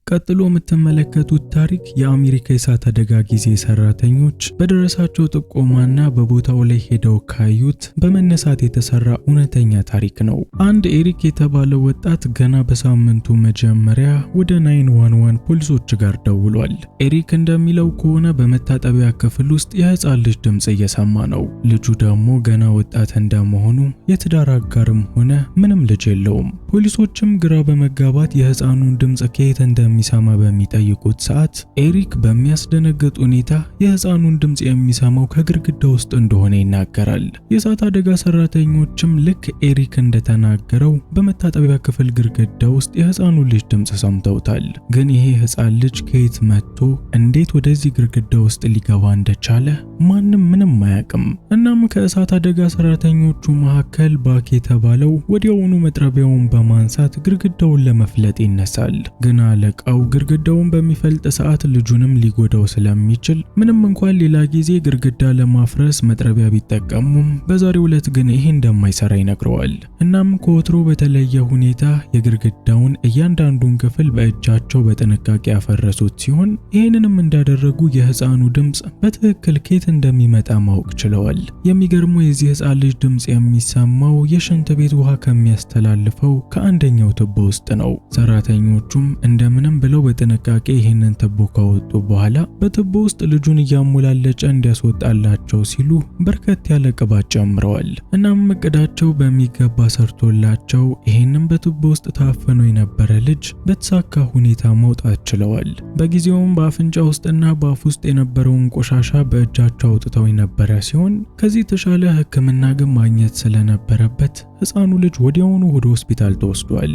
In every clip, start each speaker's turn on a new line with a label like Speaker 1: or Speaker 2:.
Speaker 1: ቀጥሎ የምትመለከቱት ታሪክ የአሜሪካ የእሳት አደጋ ጊዜ ሰራተኞች በደረሳቸው ጥቆማና በቦታው ላይ ሄደው ካዩት በመነሳት የተሰራ እውነተኛ ታሪክ ነው። አንድ ኤሪክ የተባለ ወጣት ገና በሳምንቱ መጀመሪያ ወደ 911 ፖሊሶች ጋር ደውሏል። ኤሪክ እንደሚለው ከሆነ በመታጠቢያ ክፍል ውስጥ የህፃን ልጅ ድምጽ እየሰማ ነው። ልጁ ደግሞ ገና ወጣት እንደመሆኑ የትዳር አጋርም ሆነ ምንም ልጅ የለውም። ፖሊሶችም ግራ በመጋባት የህፃኑን ድምጽ ከየት እንደሚሰማ በሚጠይቁት ሰዓት ኤሪክ በሚያስደነግጥ ሁኔታ የህፃኑን ድምጽ የሚሰማው ከግድግዳ ውስጥ እንደሆነ ይናገራል። የእሳት አደጋ ሰራተኞችም ልክ ኤሪክ እንደተናገረው በመታጠቢያ ክፍል ግድግዳ ውስጥ የህፃኑን ልጅ ድምጽ ሰምተውታል። ግን ይሄ ህፃን ልጅ ከየት መጥቶ እንዴት ወደዚህ ግድግዳ ውስጥ ሊገባ እንደቻለ ማንም ምንም አያውቅም። እናም ከእሳት አደጋ ሰራተኞቹ መካከል ባክ የተባለው ወዲያውኑ መጥረቢያውን በማንሳት ግድግዳውን ለመፍለጥ ይነሳል። ግን አለቃው ግድግዳውን በሚፈልጥ ሰዓት ልጁንም ሊጎዳው ስለሚችል ምንም እንኳን ሌላ ጊዜ ግድግዳ ለማፍረስ መጥረቢያ ቢጠቀሙም በዛሬው ዕለት ግን ይሄ እንደማይሰራ ይነግረዋል። እናም ከወትሮ በተለየ ሁኔታ የግድግዳውን እያንዳንዱን ክፍል በእጃቸው በጥንቃቄ ያፈረሱት ሲሆን ይህንንም እንዳደረጉ የህፃኑ ድምጽ በትክክል ከየት እንደሚመጣ ማወቅ ችለዋል። የሚገርመው የዚህ ህፃን ልጅ ድምጽ የሚሰማው የሽንት ቤት ውሃ ከሚያስተላልፈው ከአንደኛው ቱቦ ውስጥ ነው። ሰራተኞቹም እንደምንም ብለው በጥንቃቄ ይህንን ቱቦ ካወጡ በኋላ በቱቦ ውስጥ ልጁን እያሞላለጨ እንዲያስወጣላቸው ሲሉ በርከት ያለ ቅባት ጨምረዋል። እናም እቅዳቸው በሚገባ ሰርቶላቸው ይህንን በቱቦ ውስጥ ታፍኖ የነበረ ልጅ በተሳካ ሁኔታ ማውጣት ችለዋል። በጊዜውም በአፍንጫ ውስጥና በአፍ ውስጥ የነበረውን ቆሻሻ በእጃቸው አውጥተው የነበረ ሲሆን ከዚህ የተሻለ ሕክምና ግን ማግኘት ስለነበረበት ህፃኑ ልጅ ወዲያውኑ ወደ ሆስፒታል ተወስዷል።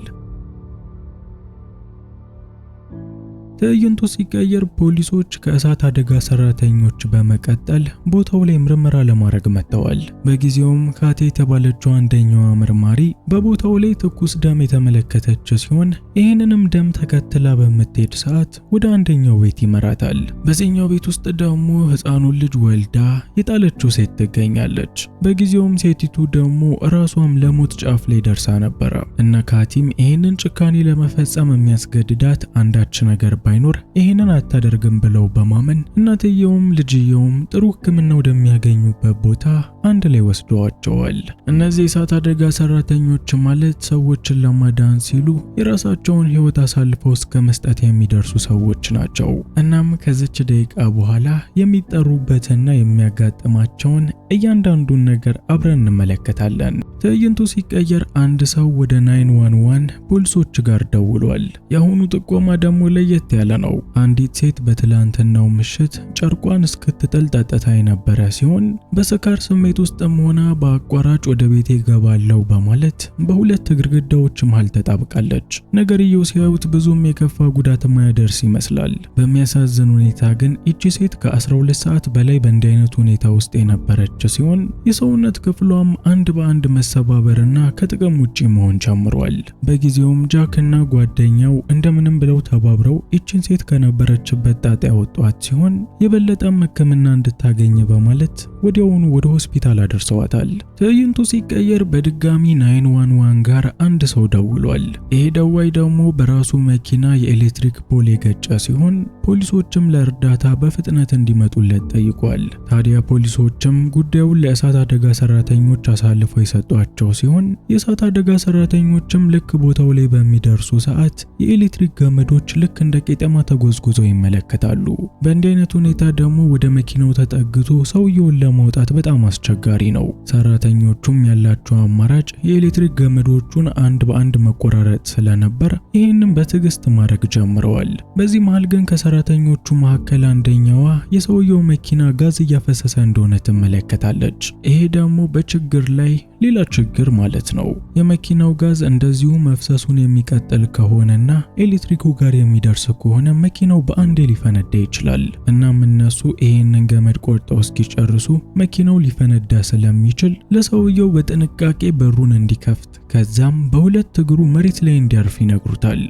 Speaker 1: ትዕይንቱ ሲቀየር ፖሊሶች ከእሳት አደጋ ሰራተኞች በመቀጠል ቦታው ላይ ምርመራ ለማድረግ መጥተዋል። በጊዜውም ካቴ የተባለችው አንደኛዋ መርማሪ በቦታው ላይ ትኩስ ደም የተመለከተች ሲሆን ይህንንም ደም ተከትላ በምትሄድ ሰዓት ወደ አንደኛው ቤት ይመራታል። በዚህኛው ቤት ውስጥ ደግሞ ህፃኑን ልጅ ወልዳ የጣለችው ሴት ትገኛለች። በጊዜውም ሴቲቱ ደግሞ ራሷም ለሞት ጫፍ ላይ ደርሳ ነበረ እና ካቲም ይህንን ጭካኔ ለመፈጸም የሚያስገድዳት አንዳች ነገር ባይኖር ይሄንን አታደርግም ብለው በማመን እናትየውም ልጅየውም ጥሩ ሕክምና ወደሚያገኙበት ቦታ አንድ ላይ ወስደዋቸዋል። እነዚህ የእሳት አደጋ ሰራተኞች ማለት ሰዎችን ለማዳን ሲሉ የራሳቸውን ህይወት አሳልፈው እስከ መስጠት የሚደርሱ ሰዎች ናቸው። እናም ከዚች ደቂቃ በኋላ የሚጠሩበትና የሚያጋጥማቸውን እያንዳንዱን ነገር አብረን እንመለከታለን። ትዕይንቱ ሲቀየር አንድ ሰው ወደ 911 ፖሊሶች ጋር ደውሏል። የአሁኑ ጥቆማ ደግሞ ለየት ያለ ነው። አንዲት ሴት በትላንትናው ምሽት ጨርቋን እስክትጥል ጠጥታ የነበረ ሲሆን በስካር ስሜት ውስጥም ሆና በአቋራጭ ወደ ቤቴ ገባለው በማለት በሁለት ግድግዳዎች መሃል ተጣብቃለች። ነገርየው ሲያዩት ብዙም የከፋ ጉዳት ማያደርስ ይመስላል። በሚያሳዝን ሁኔታ ግን እቺ ሴት ከ12 ሰዓት በላይ በእንዲህ አይነት ሁኔታ ውስጥ የነበረች ሲሆን የሰውነት ክፍሏም አንድ በአንድ መሰባበርና ከጥቅም ውጪ መሆን ጀምሯል። በጊዜውም ጃክና ጓደኛው እንደምንም ብለው ተባብረው እቺን ሴት ከነበረችበት ጣጣ ያወጧት ሲሆን የበለጠም ሕክምና እንድታገኝ በማለት ወዲያውኑ ወደ ሆስፒታል አደርሰዋታል። ትዕይንቱ ሲቀየር በድጋሚ 911 ጋር አንድ ሰው ደውሏል። ይሄ ደዋይ ደግሞ በራሱ መኪና የኤሌክትሪክ ፖል የገጨ ሲሆን ፖሊሶችም ለእርዳታ በፍጥነት እንዲመጡለት ጠይቋል። ታዲያ ፖሊሶችም ጉዳዩን ለእሳት አደጋ ሰራተኞች አሳልፈው የሰጧቸው ሲሆን የእሳት አደጋ ሰራተኞችም ልክ ቦታው ላይ በሚደርሱ ሰዓት የኤሌክትሪክ ገመዶች ልክ እንደ ቄጠማ ተጎዝጉዘው ይመለከታሉ። በእንዲህ አይነት ሁኔታ ደግሞ ወደ መኪናው ተጠግቶ ሰውየውን ለማውጣት በጣም አስቸጋሪ ነው። ሰራተኞቹም ያላቸው አማራጭ የኤሌክትሪክ ገመዶቹን አንድ በአንድ መቆራረጥ ስለነበር ይህንን በትዕግስት ማድረግ ጀምረዋል። በዚህ መሃል ግን ከሰራተኞቹ መካከል አንደኛዋ የሰውየው መኪና ጋዝ እያፈሰሰ እንደሆነ ትመለከታለች። ይሄ ደግሞ በችግር ላይ ሌላ ችግር ማለት ነው። የመኪናው ጋዝ እንደዚሁ መፍሰሱን የሚቀጥል ከሆነና ኤሌክትሪኩ ጋር የሚደርስ ከሆነ መኪናው በአንዴ ሊፈነዳ ይችላል። እናም እነሱ ይሄንን ገመድ ቆርጠው እስኪጨርሱ መኪናው ሊፈነዳ ስለሚችል ለሰውየው በጥንቃቄ በሩን እንዲከፍት ከዛም በሁለት እግሩ መሬት ላይ እንዲያርፍ ይነግሩታል።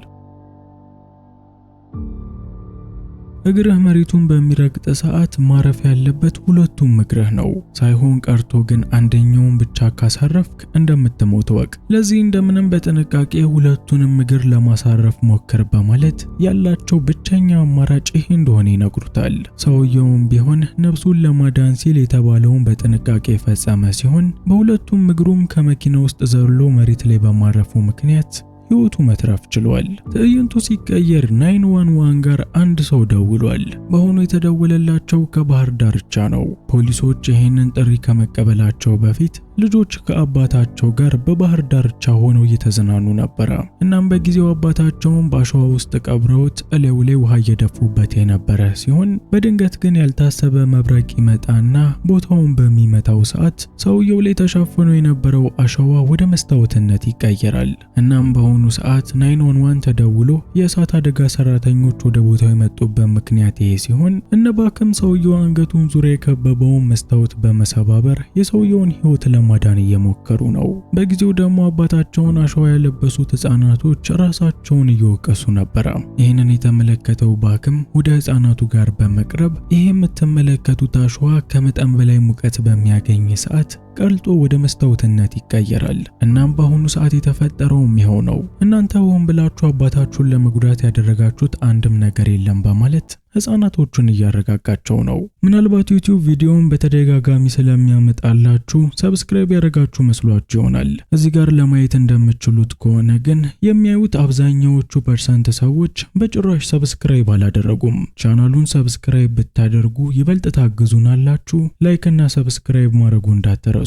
Speaker 1: እግርህ መሬቱን በሚረግጥ ሰዓት ማረፍ ያለበት ሁለቱም እግርህ ነው። ሳይሆን ቀርቶ ግን አንደኛውን ብቻ ካሳረፍክ እንደምትሞት ወቅ። ለዚህ እንደምንም በጥንቃቄ ሁለቱንም እግር ለማሳረፍ ሞክር በማለት ያላቸው ብቸኛ አማራጭ ይሄ እንደሆነ ይነግሩታል። ሰውየውም ቢሆን ነፍሱን ለማዳን ሲል የተባለውን በጥንቃቄ የፈጸመ ሲሆን በሁለቱም እግሩም ከመኪና ውስጥ ዘሎ መሬት ላይ በማረፉ ምክንያት ሕይወቱ መትረፍ ችሏል። ትዕይንቱ ሲቀየር 911 ጋር አንድ ሰው ደውሏል። በአሁኑ የተደወለላቸው ከባህር ዳርቻ ነው። ፖሊሶች ይህንን ጥሪ ከመቀበላቸው በፊት ልጆች ከአባታቸው ጋር በባህር ዳርቻ ሆነው እየተዝናኑ ነበረ። እናም በጊዜው አባታቸውን በአሸዋ ውስጥ ቀብረውት እላዩ ላይ ውሃ እየደፉበት የነበረ ሲሆን በድንገት ግን ያልታሰበ መብረቅ ይመጣና ቦታውን በሚመታው ሰዓት ሰውየው ላይ ተሸፍኖ የነበረው አሸዋ ወደ መስታወትነት ይቀየራል። እናም በአሁኑ ሰዓት 911 ተደውሎ የእሳት አደጋ ሰራተኞች ወደ ቦታው የመጡበት ምክንያት ይሄ ሲሆን እነባክም ሰውየው አንገቱን ዙሪያ የከበበውን መስታወት በመሰባበር የሰውየውን ሕይወት ለማዳን እየሞከሩ ነው። በጊዜው ደግሞ አባታቸውን አሸዋ ያለበሱት ህፃናቶች ራሳቸውን እየወቀሱ ነበረ። ይህንን የተመለከተው ባክም ወደ ህፃናቱ ጋር በመቅረብ ይህ የምትመለከቱት አሸዋ ከመጠን በላይ ሙቀት በሚያገኝ ሰዓት ቀልጦ ወደ መስታወትነት ይቀየራል። እናም በአሁኑ ሰዓት የተፈጠረውም ይኸው ነው። እናንተ ሆን ብላችሁ አባታችሁን ለመጉዳት ያደረጋችሁት አንድም ነገር የለም በማለት ህፃናቶቹን እያረጋጋቸው ነው። ምናልባት ዩቲዩብ ቪዲዮውን በተደጋጋሚ ስለሚያመጣላችሁ ሰብስክራይብ ያደረጋችሁ መስሏችሁ ይሆናል። እዚህ ጋር ለማየት እንደምትችሉት ከሆነ ግን የሚያዩት አብዛኛዎቹ ፐርሰንት ሰዎች በጭራሽ ሰብስክራይብ አላደረጉም። ቻናሉን ሰብስክራይብ ብታደርጉ ይበልጥ ታግዙናላችሁ። ላይክ እና ሰብስክራይብ ማድረጉ እንዳትረሱ።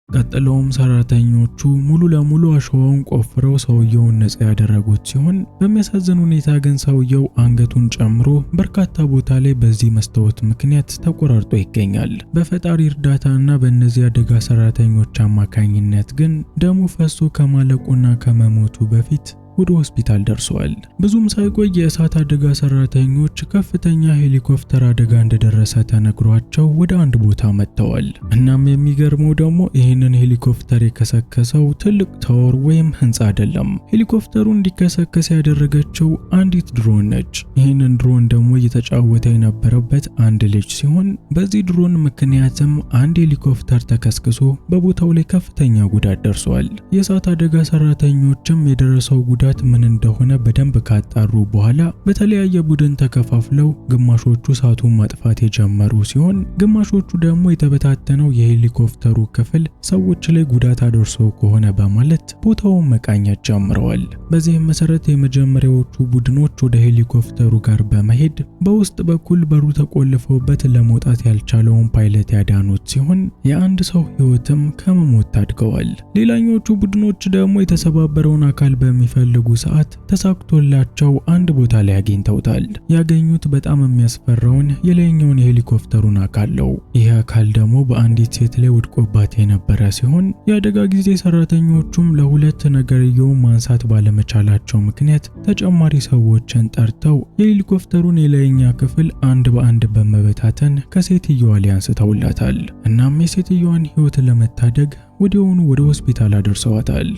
Speaker 1: ቀጥለውም ሰራተኞቹ ሙሉ ለሙሉ አሸዋውን ቆፍረው ሰውየውን ነፃ ያደረጉት ሲሆን በሚያሳዝን ሁኔታ ግን ሰውየው አንገቱን ጨምሮ በርካታ ቦታ ላይ በዚህ መስታወት ምክንያት ተቆራርጦ ይገኛል። በፈጣሪ እርዳታና በእነዚህ አደጋ ሰራተኞች አማካኝነት ግን ደሙ ፈሶ ከማለቁና ከመሞቱ በፊት ወደ ሆስፒታል ደርሰዋል። ብዙም ሳይቆይ የእሳት አደጋ ሰራተኞች ከፍተኛ ሄሊኮፕተር አደጋ እንደደረሰ ተነግሯቸው ወደ አንድ ቦታ መጥተዋል። እናም የሚገርመው ደግሞ ይህንን ሄሊኮፕተር የከሰከሰው ትልቅ ታወር ወይም ህንፃ አይደለም። ሄሊኮፕተሩ እንዲከሰከስ ያደረገችው አንዲት ድሮን ነች። ይህንን ድሮን ደግሞ እየተጫወተ የነበረበት አንድ ልጅ ሲሆን በዚህ ድሮን ምክንያትም አንድ ሄሊኮፕተር ተከስክሶ በቦታው ላይ ከፍተኛ ጉዳት ደርሷል። የእሳት አደጋ ሰራተኞችም የደረሰው ጉዳት ምን እንደሆነ በደንብ ካጣሩ በኋላ በተለያየ ቡድን ተከፋፍለው ግማሾቹ እሳቱን ማጥፋት የጀመሩ ሲሆን ግማሾቹ ደግሞ የተበታተነው የሄሊኮፕተሩ ክፍል ሰዎች ላይ ጉዳት አድርሶ ከሆነ በማለት ቦታውን መቃኘት ጀምረዋል። በዚህም መሰረት የመጀመሪያዎቹ ቡድኖች ወደ ሄሊኮፕተሩ ጋር በመሄድ በውስጥ በኩል በሩ ተቆልፈውበት ለመውጣት ያልቻለውን ፓይለት ያዳኑት ሲሆን የአንድ ሰው ሕይወትም ከመሞት ታድገዋል። ሌላኞቹ ቡድኖች ደግሞ የተሰባበረውን አካል በሚፈልጉ ሰዓት ተሳክቶላቸው አንድ ቦታ ላይ አግኝተውታል። ያገኙት በጣም የሚያስፈራውን የላይኛውን የሄሊኮፕተሩን አካል ነው። ይህ አካል ደግሞ በአንዲት ሴት ላይ ወድቆባት የነበረ ሲሆን የአደጋ ጊዜ ሰራተኞቹም ለሁለት ነገርየውን ማንሳት ባለመቻላቸው ምክንያት ተጨማሪ ሰዎችን ጠርተው የሄሊኮፕተሩን የላይኛ ክፍል አንድ በአንድ በመበታተን ከሴትየዋ ላይ አንስተውላታል። እናም የሴትየዋን ሕይወት ለመታደግ ወዲያውኑ ወደ ሆስፒታል አድርሰዋታል።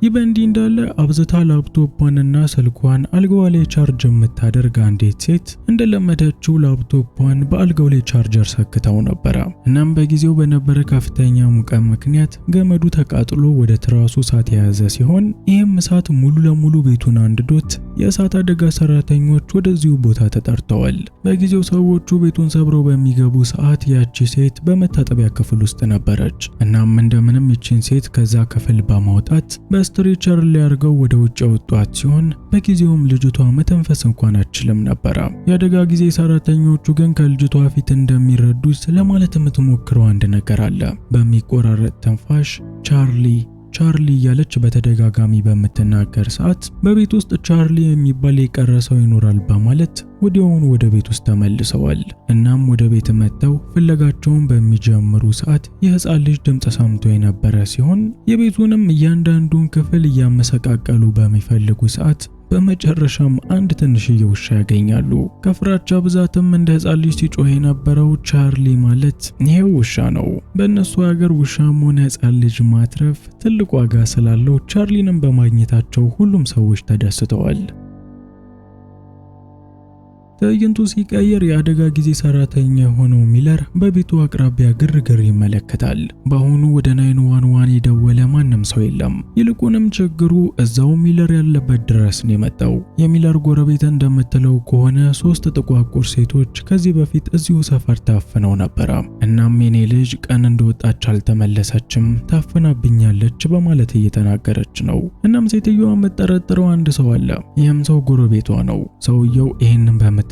Speaker 1: ይህ በእንዲህ እንዳለ አብዝታ ላፕቶፑንና ስልኳን አልጋዋ ላይ ቻርጅ የምታደርግ አንዲት ሴት እንደለመደችው ላፕቶፑን በአልጋው ላይ ቻርጀር ሰክተው ነበረ። እናም በጊዜው በነበረ ከፍተኛ ሙቀት ምክንያት ገመዱ ተቃጥሎ ወደ ትራሱ እሳት የያዘ ሲሆን ይህም እሳት ሙሉ ለሙሉ ቤቱን አንድዶት የእሳት አደጋ ሰራተኞች ወደዚሁ ቦታ ተጠርተዋል። በጊዜው ሰዎቹ ቤቱን ሰብረው በሚገቡ ሰዓት ያቺ ሴት በመታጠቢያ ክፍል ውስጥ ነበረች። እናም እንደምንም ይቺን ሴት ከዛ ክፍል በማውጣት ስትሬቸር ሊያርገው ወደ ውጭ ወጣት ሲሆን በጊዜውም ልጅቷ መተንፈስ እንኳን አትችልም ነበር። የአደጋ ጊዜ ሰራተኞቹ ግን ከልጅቷ ፊት እንደሚረዱት ለማለት የምትሞክረው አንድ ነገር አለ። በሚቆራረጥ ተንፋሽ ቻርሊ እያለች በተደጋጋሚ በምትናገር ሰዓት በቤት ውስጥ ቻርሊ የሚባል የቀረ ሰው ይኖራል በማለት ወዲያውኑ ወደ ቤት ውስጥ ተመልሰዋል። እናም ወደ ቤት መጥተው ፍለጋቸውን በሚጀምሩ ሰዓት የህፃን ልጅ ድምጽ ሰምቶ የነበረ ሲሆን የቤቱንም እያንዳንዱን ክፍል እያመሰቃቀሉ በሚፈልጉ ሰዓት በመጨረሻም አንድ ትንሽዬ ውሻ ያገኛሉ። ከፍራቻ ብዛትም እንደ ሕፃን ልጅ ሲጮህ የነበረው ቻርሊ ማለት ይሄው ውሻ ነው። በእነሱ ሀገር ውሻም ሆነ ሕፃን ልጅ ማትረፍ ትልቅ ዋጋ ስላለው ቻርሊንም በማግኘታቸው ሁሉም ሰዎች ተደስተዋል። ትዕይንቱ ሲቀየር የአደጋ ጊዜ ሰራተኛ የሆነው ሚለር በቤቱ አቅራቢያ ግርግር ይመለከታል። በአሁኑ ወደ 911 የደወለ ማንም ሰው የለም። ይልቁንም ችግሩ እዛው ሚለር ያለበት ድረስ ነው የመጣው። የሚለር ጎረቤት እንደምትለው ከሆነ 3 ጥቋቁር ሴቶች ከዚህ በፊት እዚሁ ሰፈር ታፍነው ነበረ። እናም የኔ ልጅ ቀን እንደወጣች አልተመለሰችም፣ ታፍናብኛለች በማለት እየተናገረች ነው። እናም ሴትዮዋ የምትጠረጥረው አንድ ሰው አለ። ይህም ሰው ጎረቤቷ ነው። ሰውየው ይህንን በምትናገር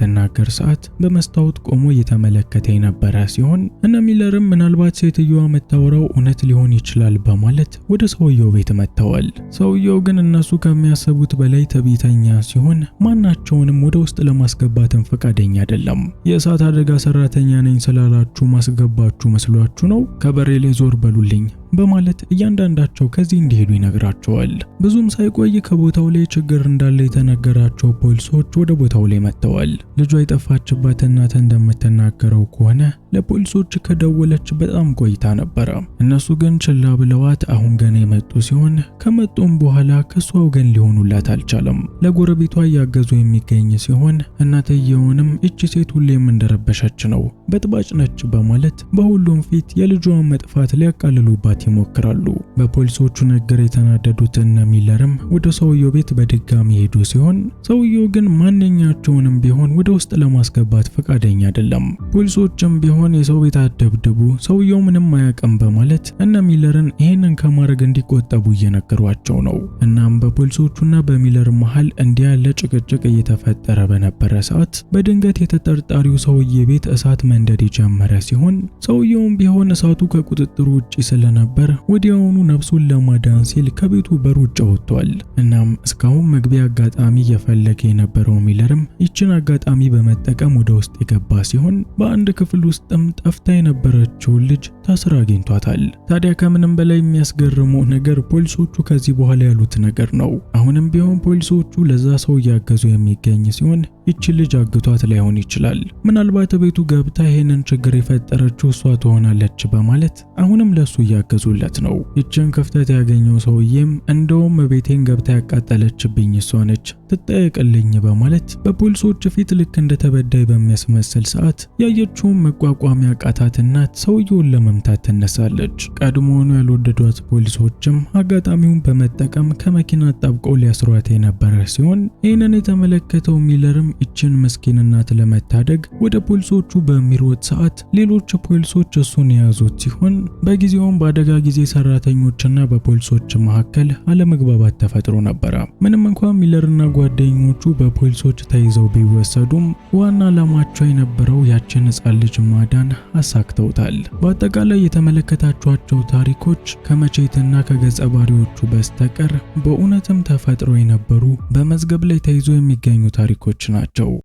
Speaker 1: ሰዓት በመስታወት ቆሞ እየተመለከተ የነበረ ሲሆን እነ ሚለርም ምናልባት ሴትዮዋ የምታወራው እውነት ሊሆን ይችላል በማለት ወደ ሰውየው ቤት መጥተዋል። ሰውየው ግን እነሱ ከሚያስቡት በላይ ትዕቢተኛ ሲሆን ማናቸውንም ወደ ውስጥ ለማስገባትም ፈቃደኛ አይደለም። የእሳት አደጋ ሰራተኛ ነኝ ስላላችሁ ማስገባችሁ መስሏችሁ ነው? ከበሬ ላይ ዞር በሉልኝ በማለት እያንዳንዳቸው ከዚህ እንዲሄዱ ይነግራቸዋል። ብዙም ሳይቆይ ከቦታው ላይ ችግር እንዳለ የተነገራቸው ፖሊሶች ወደ ቦታው ላይ መጥተዋል። ልጇ የጠፋችባት እናት እንደምትናገረው ከሆነ ለፖሊሶች ከደወለች በጣም ቆይታ ነበረ። እነሱ ግን ችላ ብለዋት አሁን ገና የመጡ ሲሆን ከመጡም በኋላ ከሷ ወገን ሊሆኑላት አልቻለም። ለጎረቤቷ እያገዙ የሚገኝ ሲሆን እናትየውንም እቺ ሴት ሁሌም እንደረበሸች ነው፣ በጥባጭ ነች በማለት በሁሉም ፊት የልጇን መጥፋት ሊያቃልሉባት ይሞክራሉ። በፖሊሶቹ ንግግር የተናደዱት እነ ሚለርም ወደ ሰውየው ቤት በድጋሚ ሄዱ ሲሆን ሰውየው ግን ማንኛቸውንም ቢሆን ወደ ውስጥ ለማስገባት ፈቃደኛ አይደለም። ፖሊሶችም ቢሆን የሰው ቤት አደብድቡ፣ ሰውየው ምንም አያውቅም በማለት እነ ሚለርን ይሄንን ከማድረግ እንዲቆጠቡ እየነገሯቸው ነው። እናም በፖሊሶቹና በሚለር መሃል እንዲህ ያለ ጭቅጭቅ እየተፈጠረ በነበረ ሰዓት በድንገት የተጠርጣሪው ሰውዬ ቤት እሳት መንደድ የጀመረ ሲሆን ሰውየውም ቢሆን እሳቱ ከቁጥጥሩ ውጪ ስለነበር ወዲያውኑ ነፍሱን ለማዳን ሲል ከቤቱ በሩጫ ወጥቷል። እናም እስካሁን መግቢያ አጋጣሚ እየፈለገ የነበረው ሚለርም ይችን አጋጣሚ በመጠቀም ወደ ውስጥ የገባ ሲሆን በአንድ ክፍል ውስጥም ጠፍታ የነበረችውን ልጅ ታስራ አግኝቷታል። ታዲያ ከምንም በላይ የሚያስገርመው ነገር ፖሊሶቹ ከዚህ በኋላ ያሉት ነገር ነው። አሁንም ቢሆን ፖሊሶቹ ለዛ ሰው እያገዙ የሚገኝ ሲሆን ይቺ ልጅ አግቷት ላይሆን ይችላል፣ ምናልባት ቤቱ ገብታ ይሄንን ችግር የፈጠረችው እሷ ትሆናለች በማለት አሁንም ለሱ እያገዙለት ነው። ይችን ክፍተት ያገኘው ሰውዬም እንደውም ቤቴን ገብታ ያቃጠለችብኝ እሷ ነች፣ ትጠየቅልኝ በማለት በፖሊሶች ፊት ልክ እንደተበዳይ በሚያስመስል ሰዓት ያየችውን መቋቋም ያቃታት እናት ሰውየውን ለመምታት ትነሳለች። ቀድሞውኑ ያልወደዷት ፖሊሶችም አጋጣሚውን በመጠቀም ከመኪና አጣብቀው ሊያስሯት የነበረ ሲሆን ይህንን የተመለከተው ሚለርም ይችን ምስኪን እናት ለመታደግ ወደ ፖሊሶቹ በሚሮጥ ሰዓት ሌሎች ፖሊሶች እሱን የያዙት ሲሆን በጊዜውም በአደጋ ጊዜ ሰራተኞችና በፖሊሶች መካከል አለመግባባት ተፈጥሮ ነበረ። ምንም እንኳን ሚለርና ጓደኞቹ በፖሊሶች ተይዘው ቢወሰዱም ዋና ዓላማቸው የነበረው ያችን ሕፃን ልጅ ማዳን አሳክተውታል። በአጠቃላይ የተመለከታችኋቸው ታሪኮች ከመቼትና ከገጸ ባህሪዎቹ በስተቀር በእውነትም ተፈጥሮ የነበሩ በመዝገብ ላይ ተይዞ የሚገኙ ታሪኮች ናቸው።